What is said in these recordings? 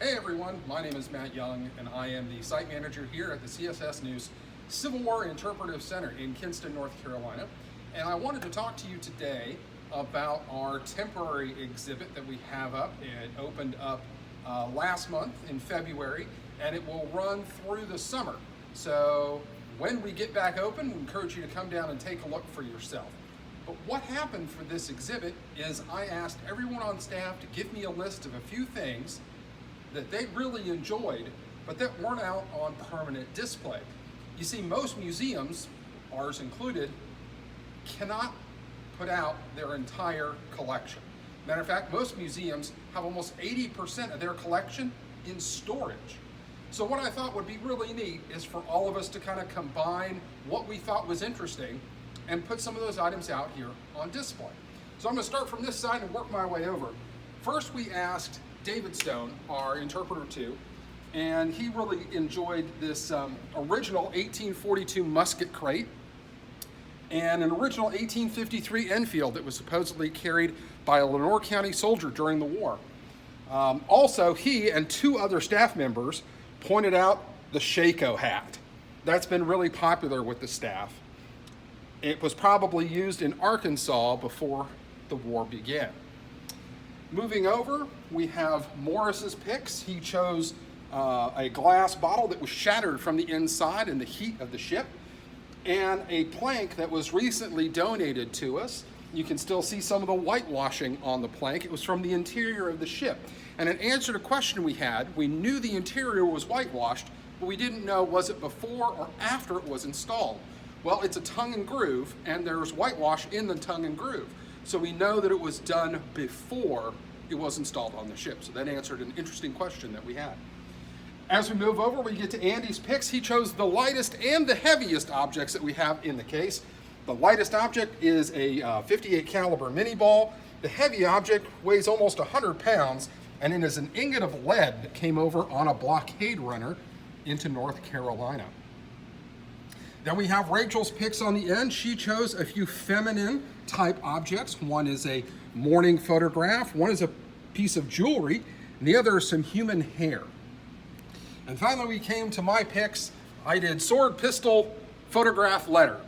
Hey everyone, my name is Matt Young and I am the site manager here at the CSS News Civil War Interpretive Center in Kinston, North Carolina. And I wanted to talk to you today about our temporary exhibit that we have up. It opened up last month in February and it will run through the summer. So when we get back open, we encourage you to come down and take a look for yourself. But what happened for this exhibit is I asked everyone on staff to give me a list of a few things that they really enjoyed, but that weren't out on permanent display. You see, most museums, ours included, cannot put out their entire collection. Matter of fact, most museums have almost 80% of their collection in storage. So what I thought would be really neat is for all of us to kind of combine what we thought was interesting and put some of those items out here on display. So I'm going to start from this side and work my way over. First, we asked David Stone, our interpreter too, and he really enjoyed this original 1842 musket crate and an original 1853 Enfield that was supposedly carried by a Lenoir County soldier during the war. Also, he and two other staff members pointed out the Shako hat. That's been really popular with the staff. It was probably used in Arkansas before the war began. Moving over, we have Morris's picks. He chose a glass bottle that was shattered from the inside in the heat of the ship, and a plank that was recently donated to us. You can still see some of the whitewashing on the plank. It was from the interior of the ship. And in answer to a question we had, we knew the interior was whitewashed, but we didn't know was it before or after it was installed. Well, it's a tongue and groove, and there's whitewash in the tongue and groove. So we know that it was done before it was installed on the ship. So that answered an interesting question that we had. As we move over, we get to Andy's picks. He chose the lightest and the heaviest objects that we have in the case. The lightest object is a 58 caliber mini ball. The heavy object weighs almost 100 pounds, and it is an ingot of lead that came over on a blockade runner into North Carolina. Then we have Rachel's picks on the end. She chose a few feminine type objects. One is a morning photograph, one is a piece of jewelry, and the other is some human hair. And finally we came to my picks. I did sword, pistol, photograph, letter.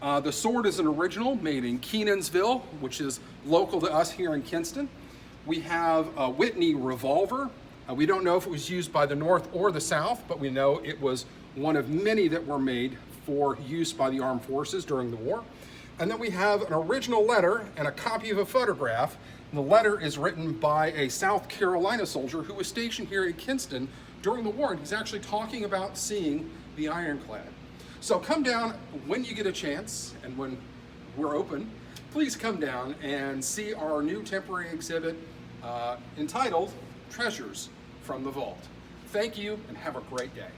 The sword is an original made in Kenansville, which is local to us here in Kinston. We have a Whitney revolver. We don't know if it was used by the North or the South, but we know it was one of many that were made for use by the armed forces during the war. And then we have an original letter and a copy of a photograph. And the letter is written by a South Carolina soldier who was stationed here in Kinston during the war. And he's actually talking about seeing the ironclad. So come down when you get a chance, and when we're open, please come down and see our new temporary exhibit entitled Treasures from the Vault. Thank you and have a great day.